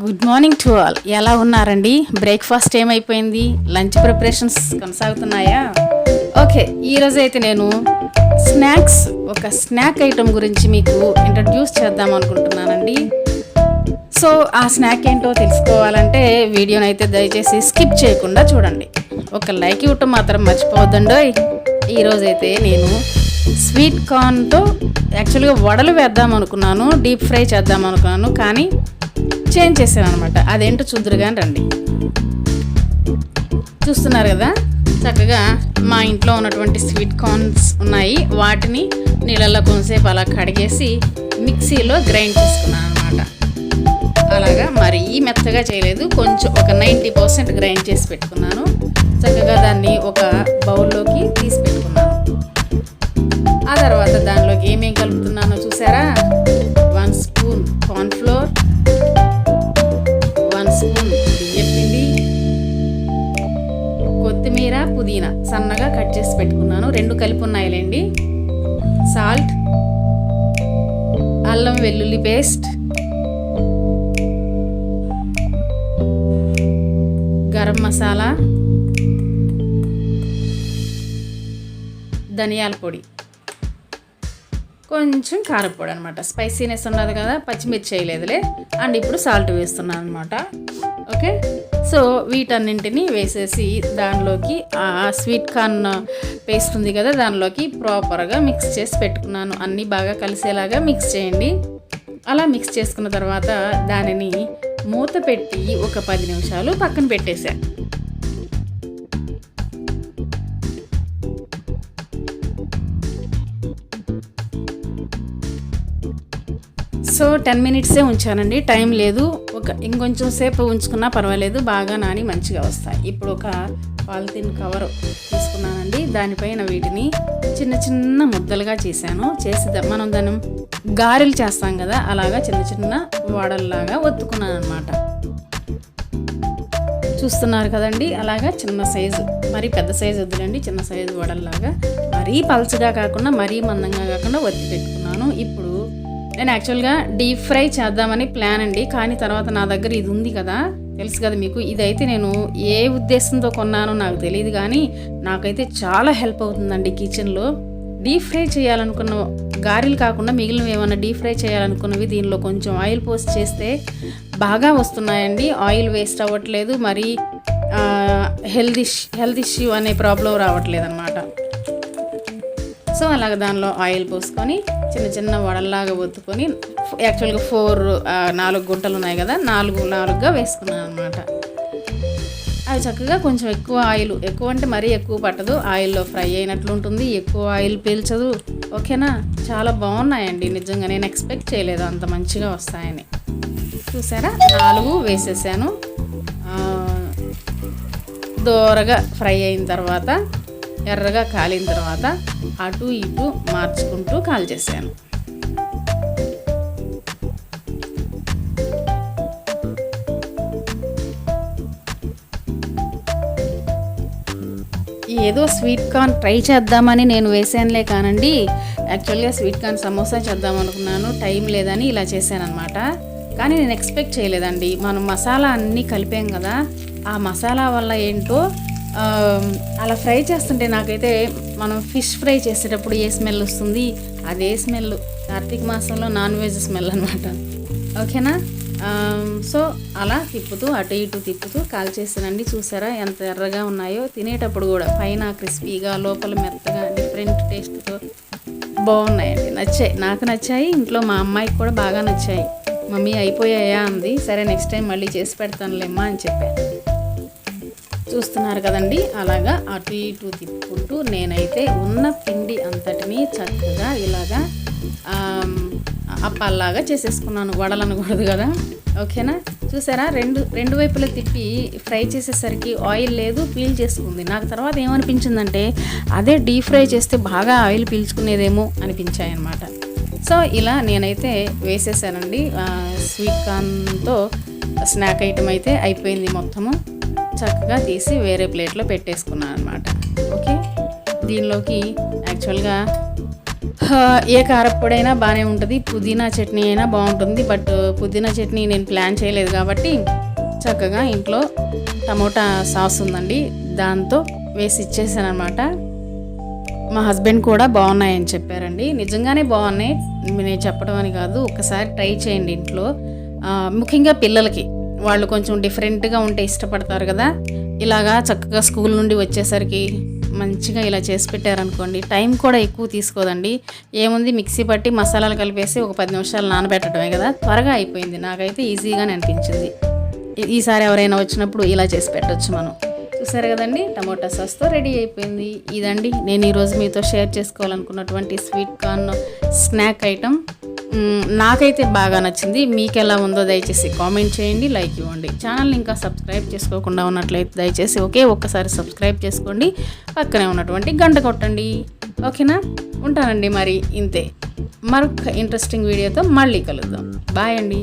Good morning to all. ఎలా ఉన్నారండి? Breakfast ఏమైపోయింది? Lunch preparations కొనసాగుతున్నాయా? ఓకే, ఈరోజు అయితే నేను ఒక స్నాక్ ఐటమ్ గురించి మీకు ఇంట్రడ్యూస్ చేద్దాం అనుకుంటున్నానండి. సో ఆ స్నాక్ ఏంటో తెలుసుకోవాలంటే వీడియోని అయితే దయచేసి స్కిప్ చేయకుండా చూడండి. ఒక లైక్ ఇవ్వటం మాత్రం మర్చిపోవద్దండి. ఈరోజైతే నేను స్వీట్ కార్న్తో యాక్చువల్గా వడలు వేద్దాం అనుకున్నాను, డీప్ ఫ్రై చేద్దాం అనుకున్నాను, కానీ చేంజ్ చేశాను అనమాట. అదేంటో చూద్దరు కానీ రండి. చూస్తున్నారు కదా, చక్కగా మా ఇంట్లో ఉన్నటువంటి స్వీట్ కార్న్స్ ఉన్నాయి. వాటిని నీళ్ళల్లో కొంతసేపు అలా కడిగేసి మిక్సీలో గ్రైండ్ చేసుకున్నాను అనమాట. అలాగా మరీ మెత్తగా చేయలేదు, కొంచెం ఒక 90% గ్రైండ్ చేసి పెట్టుకున్నాను. చక్కగా దాన్ని ఒక బౌల్లోకి తీసి పెట్టుకున్నాను. ఆ తర్వాత దానిలోకి ఏమేం కలుపుతున్నానో చూసారా? 1 స్పూన్ కార్న్ఫ్లోర్, 1 స్పూన్ బియ్యపిండి, కొత్తిమీర, పుదీనా సన్నగా కట్ చేసి పెట్టుకున్నాను, 2 కలిపి ఉన్నాయిలేండి, సాల్ట్, అల్లం వెల్లుల్లి పేస్ట్, గరం మసాలా, ధనియాల పొడి, కొంచెం కారపొడి అనమాట. స్పైసీనెస్ ఉన్నది కదా, పచ్చిమిర్చి వేయలేదులే, అండ్ ఇప్పుడు సాల్ట్ వేస్తున్నాను అనమాట. ఓకే, సో వీటన్నింటినీ వేసేసి దానిలోకి ఆ స్వీట్ కార్న్ పేస్ట్ ఉంది కదా, దానిలోకి ప్రాపర్గా మిక్స్ చేసి పెట్టుకున్నాను. అన్నీ బాగా కలిసేలాగా మిక్స్ చేయండి. అలా మిక్స్ చేసుకున్న తర్వాత దానిని మూత పెట్టి ఒక 10 నిమిషాలు పక్కన పెట్టేశాను. సో 10 మినిట్సే ఉంచానండి, టైం లేదు. ఇంకొంచెం సేపు ఉంచుకున్నా పర్వాలేదు, బాగా నాని మంచిగా వస్తాయి. ఇప్పుడు ఒక పాలిథిన్ కవర్ తీసుకున్నానండి, దానిపైన వీటిని చిన్న చిన్న ముద్దలుగా చేసి మనం దాన్ని గారెలు చేస్తాం కదా, అలాగా చిన్న చిన్న వడల్లాగా ఒత్తుకున్నాను అనమాట. చూస్తున్నారు కదండి, అలాగా చిన్న సైజు, మరీ పెద్ద సైజు వద్దులండి, చిన్న సైజు వడల్లాగా, మరీ పల్చగా కాకుండా మరీ మందంగా కాకుండా ఒత్తి పెట్టుకున్నాను. ఇప్పుడు నేను యాక్చువల్గా డీప్ ఫ్రై చేద్దామని ప్లాన్ అండి, కానీ తర్వాత నా దగ్గర ఇది ఉంది కదా, తెలుసు కదా మీకు. ఇదైతే నేను ఏ ఉద్దేశంతో కొన్నానో నాకు తెలియదు, కానీ నాకైతే చాలా హెల్ప్ అవుతుందండి కిచెన్లో. డీప్ ఫ్రై చేయాలనుకున్న గారెలు కాకుండా మిగిలినవి ఏమైనా డీప్ ఫ్రై చేయాలనుకున్నవి దీనిలో కొంచెం ఆయిల్ పోసి చేస్తే బాగా వస్తున్నాయండి. ఆయిల్ వేస్ట్ అవ్వట్లేదు, మరి హెల్త్ ఇష్యూ అనే ప్రాబ్లం రావట్లేదు అనమాట. సో అలాగ దానిలో ఆయిల్ పోసుకొని చిన్న చిన్న వడల్లాగా ఒత్తుకొని, యాక్చువల్గా 4 గుంటలు ఉన్నాయి కదా, 4గా వేసుకున్నాను అనమాట. అవి చక్కగా కొంచెం ఎక్కువ అంటే మరీ ఎక్కువ పట్టదు, ఆయిల్లో ఫ్రై అయినట్లు ఉంటుంది, ఎక్కువ ఆయిల్ పీల్చదు. ఓకేనా, చాలా బాగున్నాయండి నిజంగా. నేను ఎక్స్పెక్ట్ చేయలేదు అంత మంచిగా వస్తాయని. చూసారా, 4 వేసేసాను. దోరగా ఫ్రై అయిన తర్వాత, ఎర్రగా కాలిన తర్వాత అటు ఇటు మార్చుకుంటూ కాల్చేసాను. ఏదో స్వీట్ కార్న్ ట్రై చేద్దామని నేను వేసానులే కానండి, యాక్చువల్గా స్వీట్ కార్న్ సమోసా చేద్దాం అనుకున్నాను, టైం లేదని ఇలా చేశాను అనమాట. కానీ నేను ఎక్స్పెక్ట్ చేయలేదండి, మనం మసాలా అన్నీ కలిపాం కదా, ఆ మసాలా వల్ల ఏంటో అలా ఫ్రై చేస్తుంటే నాకైతే మనం ఫిష్ ఫ్రై చేసేటప్పుడు ఏ స్మెల్ వస్తుంది, అదే స్మెల్, కార్తీక మాసంలో నాన్ వెజ్ స్మెల్ అనమాట. ఓకేనా, సో అలా తిప్పుతూ అటు ఇటు తిప్పుతూ కాల్చేసానండి. చూసారా ఎంత ఎర్రగా ఉన్నాయో, తినేటప్పుడు కూడా పైన క్రిస్పీగా లోపల మెత్తగా డిఫరెంట్ టేస్ట్తో బాగున్నాయండి. నాకు నచ్చాయి, ఇంట్లో మా అమ్మాయికి కూడా బాగా నచ్చాయి. మమ్మీ అయిపోయాయా అంది. సరే నెక్స్ట్ టైం మళ్ళీ చేసి పెడతానులేమ్మా అని చెప్పాను. చూస్తున్నారు కదండి, అలాగా అటు ఇటు తిప్పుకుంటూ నేనైతే ఉన్న పిండి అంతటిని చక్కగా ఇలాగా అప్పాల్లాగా చేసేసుకున్నాను. వడలు అనకూడదు కదా, ఓకేనా. చూసారా, రెండు వైపులా తిప్పి ఫ్రై చేసేసరికి ఆయిల్ లేదు, పీల్ చేసుకుంది. నాకు తర్వాత ఏమనిపించిందంటే అదే డీప్ ఫ్రై చేస్తే బాగా ఆయిల్ పీల్చుకునేదేమో అనిపించాయి అన్నమాట. సో ఇలా నేనైతే వేసేసానండి. స్వీట్ కార్న్తో స్నాక్ ఐటమ్ అయితే అయిపోయింది మొత్తము. చక్కగా తీసి వేరే ప్లేట్లో పెట్టేసుకున్నాను అనమాట. ఓకే, దీనిలోకి యాక్చువల్గా ఏ కారప్పొడైనా బాగానే ఉంటుంది, పుదీనా చట్నీ అయినా బాగుంటుంది. బట్ పుదీనా చట్నీ నేను ప్లాన్ చేయలేదు కాబట్టి చక్కగా ఇంట్లో టమోటా సాస్ ఉందండి, దాంతో వేసి ఇచ్చేసాను అనమాట. మా హస్బెండ్ కూడా బాగున్నాయని చెప్పారండి. నిజంగానే బాగున్నాయి, నేను చెప్పడం అని కాదు, ఒకసారి ట్రై చేయండి ఇంట్లో. ముఖ్యంగా పిల్లలకి, వాళ్ళు కొంచెం డిఫరెంట్గా ఉంటే ఇష్టపడతారు కదా. ఇలాగా చక్కగా స్కూల్ నుండి వచ్చేసరికి మంచిగా ఇలా చేసి పెట్టారనుకోండి, టైం కూడా ఎక్కువ తీసుకోదండి. ఏముంది, మిక్సీ పట్టి మసాలాలు కలిపేసి ఒక 10 నిమిషాలు నానబెట్టడమే కదా, త్వరగా అయిపోయింది. నాకైతే ఈజీగానే అనిపించింది. ఈసారి ఎవరైనా వచ్చినప్పుడు ఇలా చేసి పెట్టవచ్చు మనం. చూసారు కదండి, టమోటా సాస్తో రెడీ అయిపోయింది. ఇదండి నేను ఈరోజు మీతో షేర్ చేసుకోవాలనుకున్నటువంటి స్వీట్ కార్న్ స్నాక్ ఐటమ్. నాకైతే బాగా నచ్చింది. మీకు ఎలా ఉందో దయచేసి కామెంట్ చేయండి, లైక్ ఇవ్వండి. ఛానల్ని ఇంకా సబ్స్క్రైబ్ చేసుకోకుండా ఉన్నట్లయితే దయచేసి ఒక్కసారి సబ్స్క్రైబ్ చేసుకోండి, పక్కనే ఉన్నటువంటి గంట కొట్టండి. ఓకేనా, ఉంటానండి మరి ఇంతే. మరొక ఇంట్రెస్టింగ్ వీడియోతో మళ్ళీ కలుద్దాం. బాయ్ అండి.